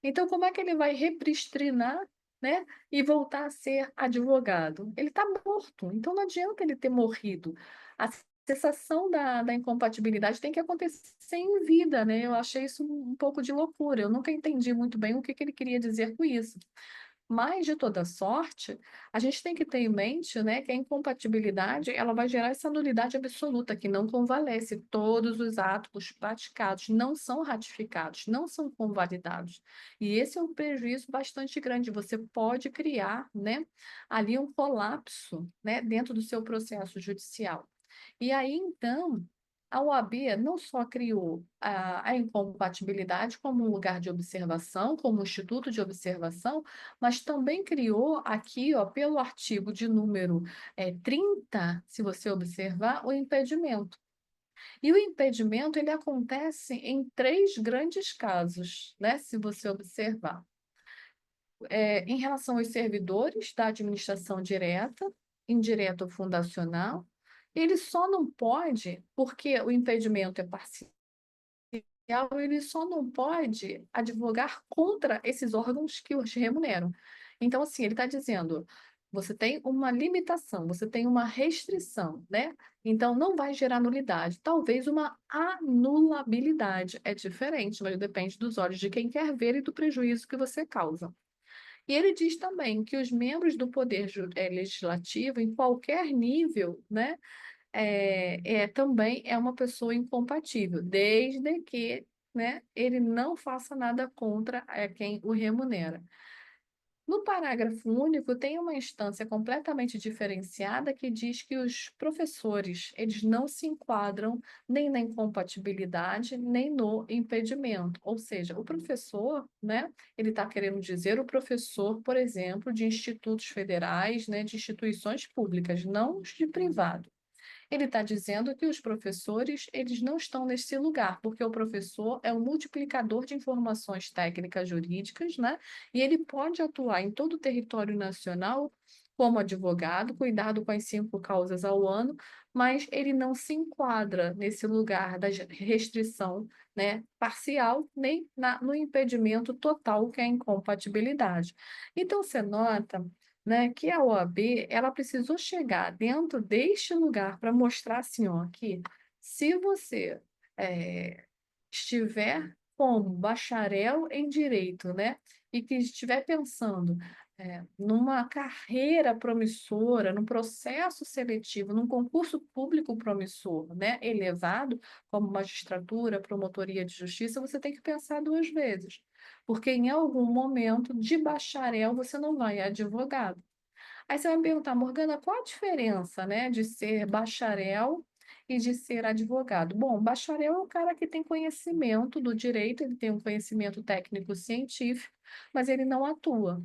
Então, como é que ele vai repristrinar, né, e voltar a ser advogado? Ele está morto, então não adianta ele ter morrido. A cessação da incompatibilidade tem que acontecer em vida, né? Eu achei isso um pouco de loucura. Eu nunca entendi muito bem o que que ele queria dizer com isso. Mas, de toda sorte, a gente tem que ter em mente, né, que a incompatibilidade ela vai gerar essa nulidade absoluta, que não convalesce. Todos os atos praticados não são ratificados, não são convalidados. E esse é um prejuízo bastante grande. Você pode criar, né, ali um colapso, né, dentro do seu processo judicial. E aí, então, a OAB não só criou a incompatibilidade como um lugar de observação, como um instituto de observação, mas também criou aqui, ó, pelo artigo de número 30, se você observar, o impedimento. E o impedimento, ele acontece em três grandes casos, né, se você observar. Em relação aos servidores da administração direta, indireta ou fundacional, ele só não pode, porque o impedimento é parcial, ele só não pode advogar contra esses órgãos que os remuneram. Então, assim, ele está dizendo, você tem uma limitação, você tem uma restrição, né? Então, não vai gerar nulidade. Talvez uma anulabilidade. É diferente, mas depende dos olhos de quem quer ver e do prejuízo que você causa. E ele diz também que os membros do Poder Legislativo, em qualquer nível, né, também é uma pessoa incompatível, desde que, né, ele não faça nada contra quem o remunera. No parágrafo único, tem uma instância completamente diferenciada que diz que os professores, eles não se enquadram nem na incompatibilidade, nem no impedimento. Ou seja, o professor, né, ele está querendo dizer o professor, por exemplo, de institutos federais, né, de instituições públicas, não os de privado. Ele está dizendo que os professores, eles não estão nesse lugar, porque o professor é um multiplicador de informações técnicas jurídicas, né? E ele pode atuar em todo o território nacional como advogado, cuidado com as 5 causas ao ano, mas ele não se enquadra nesse lugar da restrição, né, parcial, nem no impedimento total, que é a incompatibilidade. Então, você nota, né, que a OAB, ela precisou chegar dentro deste lugar para mostrar assim, ó, que se você estiver como bacharel em direito, né, e que estiver pensando numa carreira promissora, num processo seletivo, num concurso público promissor, né, elevado, como magistratura, promotoria de justiça, você tem que pensar 2 vezes, porque em algum momento de bacharel você não vai advogado. Aí você vai me perguntar, Morgana, qual a diferença, né, de ser bacharel e de ser advogado? Bom, bacharel é o cara que tem conhecimento do direito, ele tem um conhecimento técnico-científico, mas ele não atua.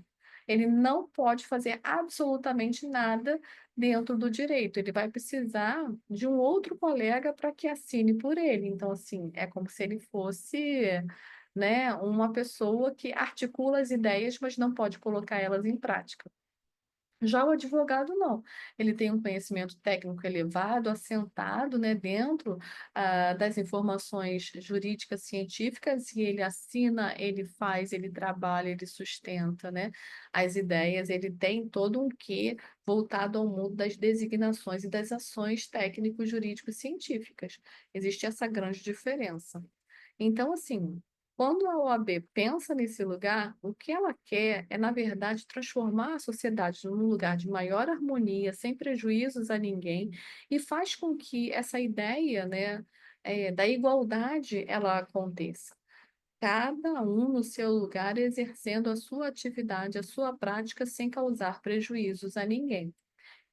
Ele não pode fazer absolutamente nada dentro do direito. Ele vai precisar de um outro colega para que assine por ele. Então, assim, é como se ele fosse, né, uma pessoa que articula as ideias, mas não pode colocar elas em prática. Já o advogado não, ele tem um conhecimento técnico elevado, assentado, né, dentro das informações jurídicas científicas, e ele assina, ele faz, ele trabalha, ele sustenta, né, as ideias, ele tem todo um quê voltado ao mundo das designações e das ações técnico-jurídicos científicas. Existe essa grande diferença. Então, assim, quando a OAB pensa nesse lugar, o que ela quer é, na verdade, transformar a sociedade num lugar de maior harmonia, sem prejuízos a ninguém, e faz com que essa ideia, né, da igualdade ela aconteça. Cada um no seu lugar exercendo a sua atividade, a sua prática, sem causar prejuízos a ninguém.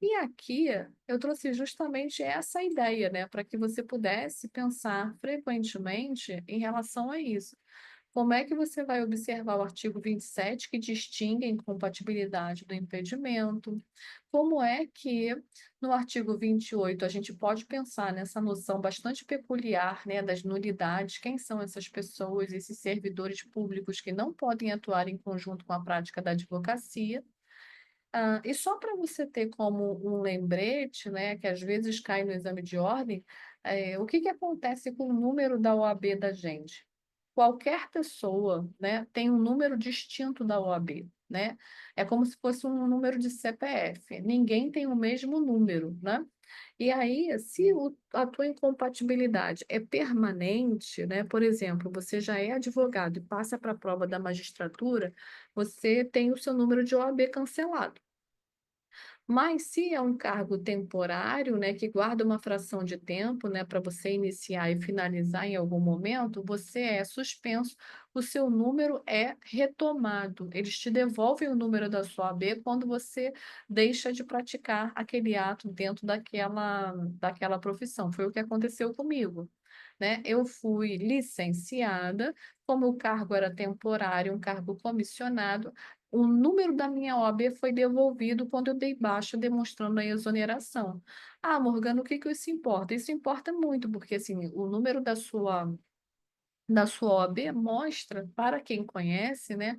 E aqui eu trouxe justamente essa ideia, né, para que você pudesse pensar frequentemente em relação a isso. Como é que você vai observar o artigo 27, que distingue a incompatibilidade do impedimento? Como é que no artigo 28 a gente pode pensar nessa noção bastante peculiar, né, das nulidades? Quem são essas pessoas, esses servidores públicos que não podem atuar em conjunto com a prática da advocacia? E só para você ter como um lembrete, né, que às vezes cai no exame de ordem, o que que acontece com o número da OAB da gente? Qualquer pessoa, né, tem um número distinto da OAB, né? É como se fosse um número de CPF. Ninguém tem o mesmo número, né? E aí, se a tua incompatibilidade é permanente, né? Por exemplo, você já é advogado e passa para a prova da magistratura, você tem o seu número de OAB cancelado. Mas se é um cargo temporário, né, que guarda uma fração de tempo, né, para você iniciar e finalizar em algum momento, você é suspenso, o seu número é retomado. Eles te devolvem o número da sua AB quando você deixa de praticar aquele ato dentro daquela profissão. Foi o que aconteceu comigo. Né? Eu fui licenciada, como o cargo era temporário, um cargo comissionado, o número da minha OAB foi devolvido quando eu dei baixa, demonstrando a exoneração. Ah, Morgana, o que que isso importa? Isso importa muito, porque assim, o número da sua OAB mostra, para quem conhece, né,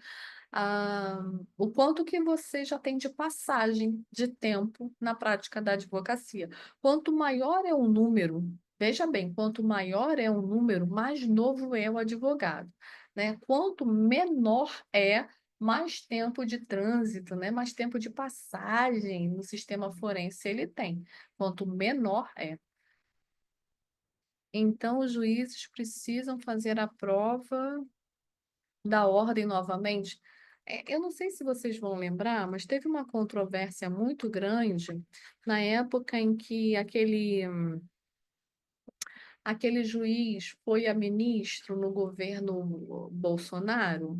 ah, o quanto que você já tem de passagem de tempo na prática da advocacia. Quanto maior é o número, veja bem, quanto maior é o número, mais novo é o advogado, né? Quanto menor é, mais tempo de trânsito, né? Mais tempo de passagem no sistema forense ele tem. Quanto menor é. Então, os juízes precisam fazer a prova da ordem novamente. Eu não sei se vocês vão lembrar, mas teve uma controvérsia muito grande na época em que aquele juiz foi a ministro no governo Bolsonaro,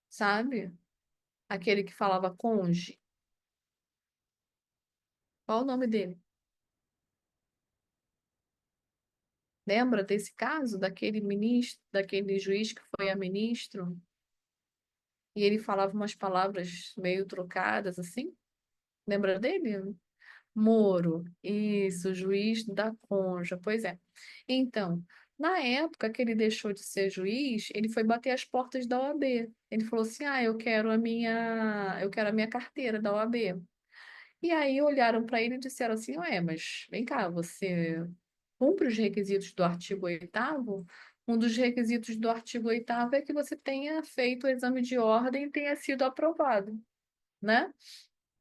sabe? aquele que falava conge. Qual o nome dele? Lembra desse caso, daquele ministro, daquele juiz que foi a ministro, e ele falava umas palavras meio trocadas assim? Lembra dele? Moro, isso, juiz da Conja, pois é. Então, na época que ele deixou de ser juiz, ele foi bater as portas da OAB. Ele falou assim: "Ah, eu quero a minha carteira da OAB". E aí olharam para ele e disseram assim: "Ué, mas vem cá, você cumpre os requisitos do artigo 8º? Um dos requisitos do artigo 8º é que você tenha feito o exame de ordem e tenha sido aprovado, né?"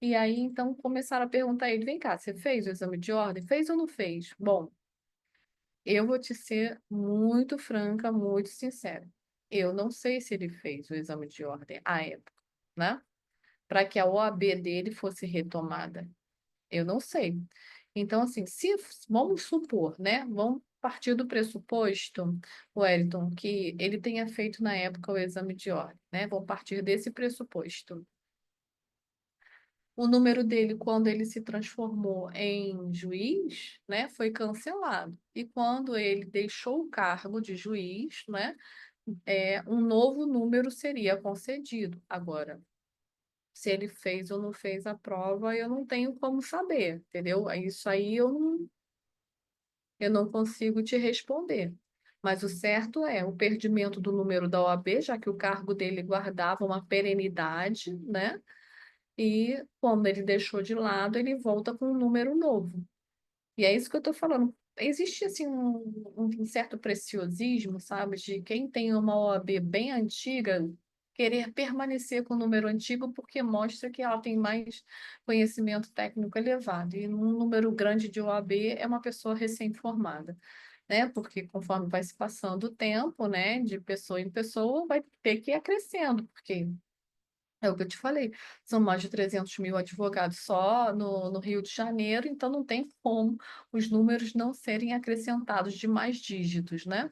E aí, então, começaram a perguntar a ele: "Vem cá, você fez o exame de ordem? Fez ou não fez?" Bom, eu vou te ser muito franca, muito sincera. Eu não sei se ele fez o exame de ordem à época, né? Para que a OAB dele fosse retomada. Eu não sei. Então, assim, se vamos supor, né? Vamos partir do pressuposto, Wellington, que ele tenha feito na época o exame de ordem, né? Vamos partir desse pressuposto. O número dele, quando ele se transformou em juiz, né, foi cancelado. E quando ele deixou o cargo de juiz, né, um novo número seria concedido. Agora, se ele fez ou não fez a prova, eu não tenho como saber, entendeu? Isso aí eu não consigo te responder. Mas o certo é o perdimento do número da OAB, já que o cargo dele guardava uma perenidade, né? E quando ele deixou de lado, ele volta com um número novo. E é isso que eu estou falando. Existe assim um certo preciosismo, sabe, de quem tem uma OAB bem antiga querer permanecer com o número antigo porque mostra que ela tem mais conhecimento técnico elevado. E um número grande de OAB é uma pessoa recém-formada, né? Porque conforme vai se passando o tempo, né, de pessoa em pessoa, vai ter que ir acrescendo, porque é o que eu te falei, são mais de 300 mil advogados só no Rio de Janeiro, então não tem como os números não serem acrescentados de mais dígitos, né?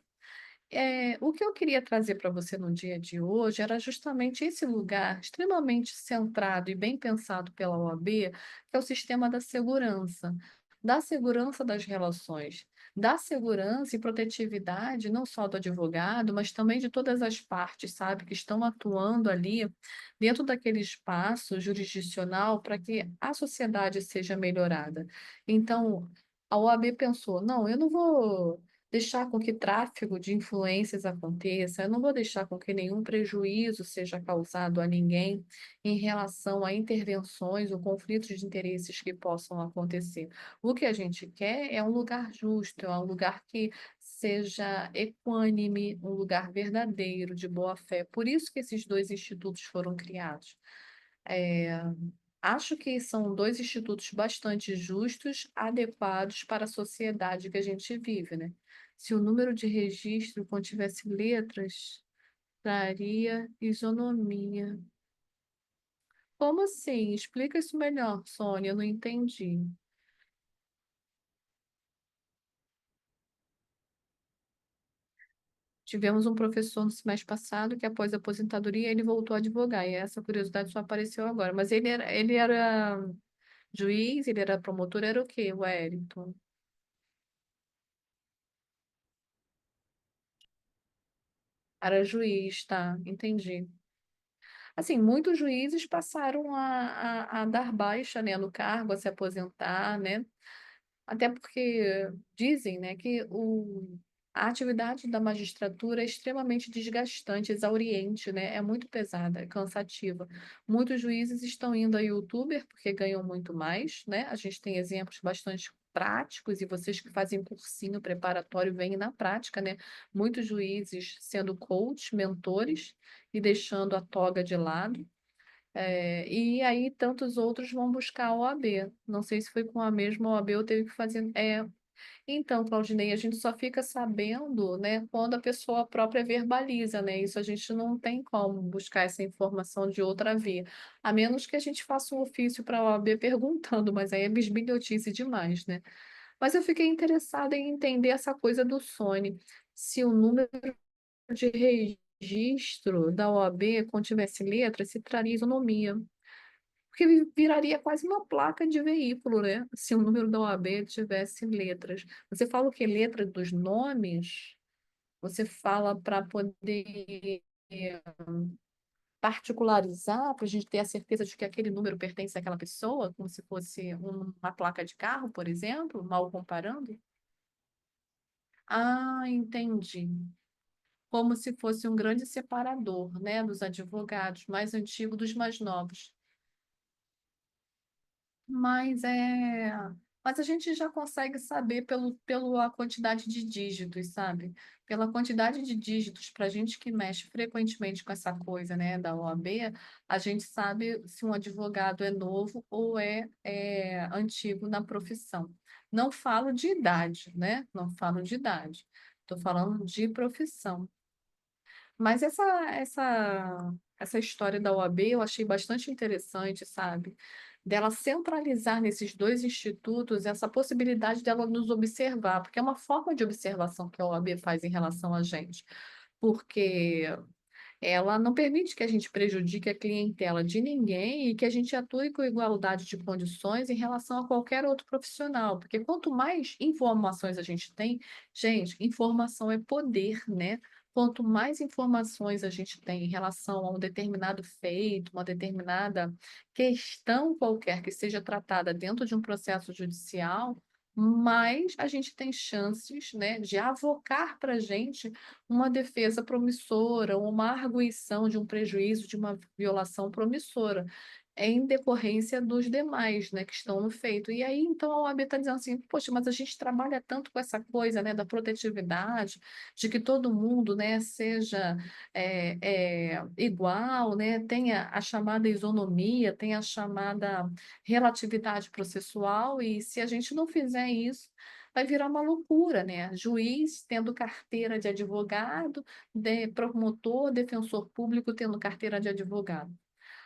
O que eu queria trazer para você no dia de hoje era justamente esse lugar extremamente centrado e bem pensado pela OAB, que é o sistema da segurança das relações, da segurança e protetividade não só do advogado, mas também de todas as partes, sabe, que estão atuando ali dentro daquele espaço jurisdicional para que a sociedade seja melhorada. Então, a OAB pensou, não, eu não vou deixar com que tráfego de influências aconteça, eu não vou deixar com que nenhum prejuízo seja causado a ninguém em relação a intervenções ou conflitos de interesses que possam acontecer. O que a gente quer é um lugar justo, é um lugar que seja equânime, um lugar verdadeiro, de boa fé. Por isso que esses dois institutos foram criados. É, Acho que são dois institutos bastante justos, adequados para a sociedade que a gente vive, né? Se o número de registro contivesse letras, traria isonomia. Como assim? Explica isso melhor, Sônia, eu não entendi. Tivemos um professor no semestre passado que, após a aposentadoria, ele voltou a advogar, e essa curiosidade só apareceu agora. Mas ele era juiz, ele era promotor, era o quê, Wellington? Era juiz, tá, entendi. Assim, muitos juízes passaram a dar baixa, né, no cargo, a se aposentar, né? Até porque dizem, né, que a atividade da magistratura é extremamente desgastante, exauriente, né? É muito pesada, é cansativa. Muitos juízes estão indo a youtuber porque ganham muito mais, né? A gente tem exemplos bastante práticos e vocês que fazem cursinho preparatório veem na prática, né? Muitos juízes sendo coach, mentores e deixando a toga de lado. E aí tantos outros vão buscar a OAB. Não sei se foi com a mesma OAB ou teve que fazer. Então, Claudinei, a gente só fica sabendo, né, quando a pessoa própria verbaliza, né? Isso a gente não tem como buscar essa informação de outra via, a menos que a gente faça um ofício para a OAB perguntando, mas aí é bisbilhotice demais, né? Mas eu fiquei interessada em entender essa coisa do Sony, se o número de registro registro da OAB contivesse letras, se traria isonomia, porque viraria quase uma placa de veículo, né, se o número da OAB tivesse letras. Você fala o quê? Letra dos nomes? Você fala para poder particularizar, para a gente ter a certeza de que aquele número pertence àquela pessoa, como se fosse uma placa de carro, por exemplo, mal comparando? Ah, entendi. Como se fosse um grande separador, né, dos advogados mais antigos dos mais novos. Mas mas a gente já consegue saber pela quantidade de dígitos, sabe? Pela quantidade de dígitos, para a gente que mexe frequentemente com essa coisa, né, da OAB, a gente sabe se um advogado é novo ou é antigo na profissão. Não falo de idade, né? Não falo de idade. Estou falando de profissão. Mas essa história da OAB eu achei bastante interessante, sabe? Dela centralizar nesses dois institutos essa possibilidade dela nos observar, porque é uma forma de observação que a OAB faz em relação a gente. Porque ela não permite que a gente prejudique a clientela de ninguém e que a gente atue com igualdade de condições em relação a qualquer outro profissional, porque quanto mais informações a gente tem, gente, informação é poder, né? Quanto mais informações a gente tem em relação a um determinado feito, uma determinada questão qualquer que seja tratada dentro de um processo judicial, mais a gente tem chances, né, de avocar para a gente uma defesa promissora ou uma arguição de um prejuízo, de uma violação promissora, em decorrência dos demais, né, que estão no feito. E aí, então, a OAB está dizendo assim, poxa, mas a gente trabalha tanto com essa coisa, né, da protetividade, de que todo mundo, né, seja igual, né, tenha a chamada isonomia, tenha a chamada relatividade processual, e se a gente não fizer isso, vai virar uma loucura, né? Juiz tendo carteira de advogado, promotor, defensor público tendo carteira de advogado.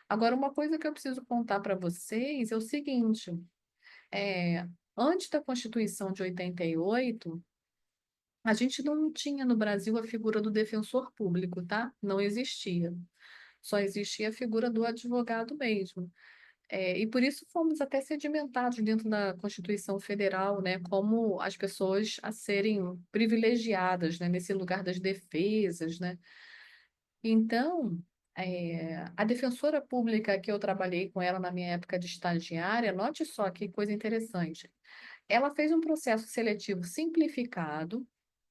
Agora, uma coisa que eu preciso contar para vocês é o seguinte: é, antes da Constituição de 88, a gente não tinha no Brasil a figura do defensor público, tá? Não existia. Só existia a figura do advogado mesmo. E por isso fomos até sedimentados dentro da Constituição Federal, né, como as pessoas a serem privilegiadas, né, nesse lugar das defesas, né? Então, a defensora pública que eu trabalhei com ela na minha época de estagiária, note só que coisa interessante. Ela fez um processo seletivo simplificado,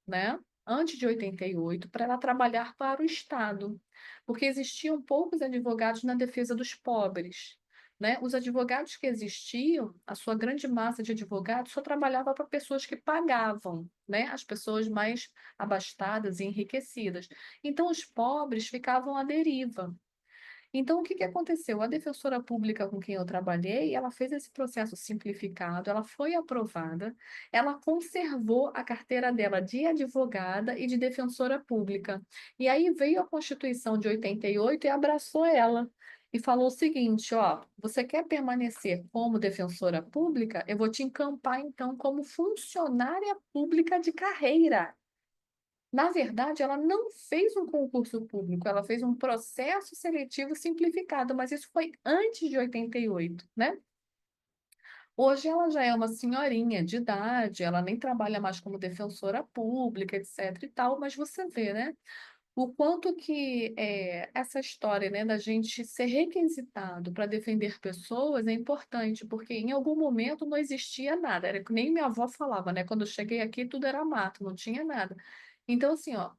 né, antes de 88, para ela trabalhar para o Estado, porque existiam poucos advogados na defesa dos pobres, né? Os advogados que existiam, a sua grande massa de advogados só trabalhava para pessoas que pagavam, né? As pessoas mais abastadas e enriquecidas. Então, os pobres ficavam à deriva. Então, o que que aconteceu? A defensora pública com quem eu trabalhei, ela fez esse processo simplificado, ela foi aprovada, ela conservou a carteira dela de advogada e de defensora pública. E aí veio a Constituição de 88 e abraçou ela. E falou o seguinte, ó, você quer permanecer como defensora pública? Eu vou te encampar então como funcionária pública de carreira. Na verdade, ela não fez um concurso público, ela fez um processo seletivo simplificado, mas isso foi antes de 88, né? Hoje ela já é uma senhorinha de idade, ela nem trabalha mais como defensora pública, etc e tal, mas você vê, né? O quanto que essa história, né, da gente ser requisitado para defender pessoas é importante, porque em algum momento não existia nada, era que nem minha avó falava, né? Quando eu cheguei aqui, tudo era mato, não tinha nada. Então, assim, ó,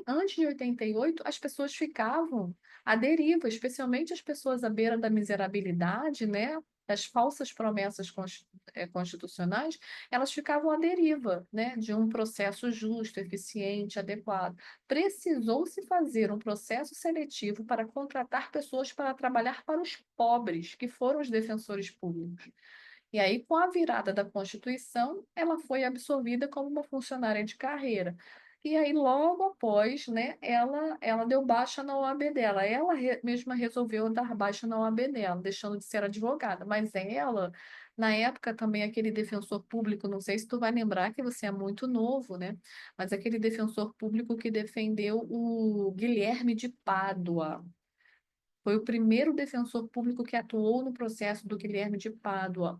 antes de 88, as pessoas ficavam à deriva, especialmente as pessoas à beira da miserabilidade, né? Das falsas promessas constitucionais, elas ficavam à deriva, né? De um processo justo, eficiente, adequado. Precisou-se fazer um processo seletivo para contratar pessoas para trabalhar para os pobres, que foram os defensores públicos. E aí, com a virada da Constituição, ela foi absorvida como uma funcionária de carreira. E aí, logo após, né, ela deu baixa na OAB dela. Ela mesma resolveu dar baixa na OAB dela, deixando de ser advogada. Mas ela, na época, também aquele defensor público, não sei se tu vai lembrar que você é muito novo, né? Mas aquele defensor público que defendeu o Guilherme de Pádua. Foi o primeiro defensor público que atuou no processo do Guilherme de Pádua,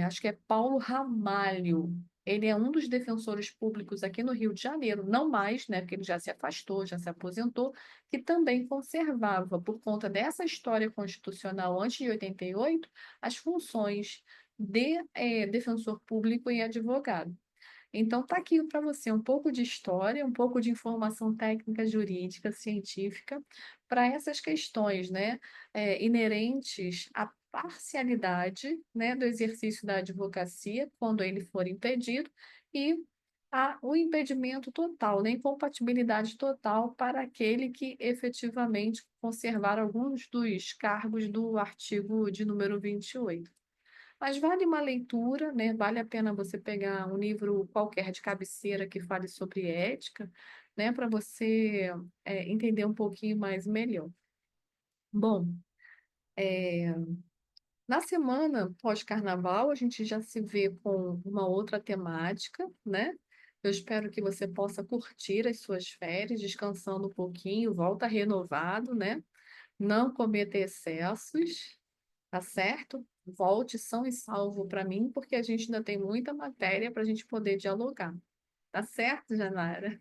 acho que é Paulo Ramalho. Ele é um dos defensores públicos aqui no Rio de Janeiro, não mais, né, porque ele já se afastou, já se aposentou, que também conservava, por conta dessa história constitucional antes de 88, as funções de defensor público e advogado. Então, tá aqui para você um pouco de história, um pouco de informação técnica, jurídica, científica, para essas questões, né, inerentes à parcialidade, né, do exercício da advocacia, quando ele for impedido, e o impedimento total, né, incompatibilidade total para aquele que efetivamente conservar alguns dos cargos do artigo de número 28. Mas vale uma leitura, né? Vale a pena você pegar um livro qualquer de cabeceira que fale sobre ética, né? Para você entender um pouquinho mais melhor. Bom, na semana pós-carnaval, a gente já se vê com uma outra temática, né? Eu espero que você possa curtir as suas férias, descansando um pouquinho, volta renovado, né? Não cometa excessos. Tá certo? Volte são e salvo para mim, porque a gente ainda tem muita matéria para a gente poder dialogar. Tá certo, Janara?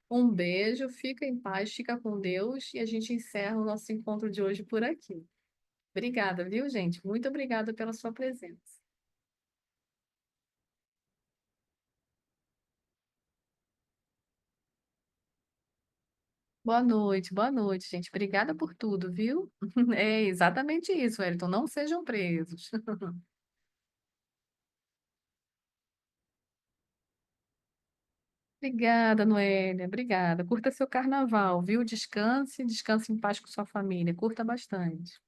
Um beijo, fica em paz, fica com Deus e a gente encerra o nosso encontro de hoje por aqui. Obrigada, viu, gente? Muito obrigada pela sua presença. Boa noite, gente. Obrigada por tudo, viu? É exatamente isso, Wellington. Não sejam presos. Obrigada, Noélia. Obrigada. Curta seu carnaval, viu? Descanse, descanse em paz com sua família. Curta bastante.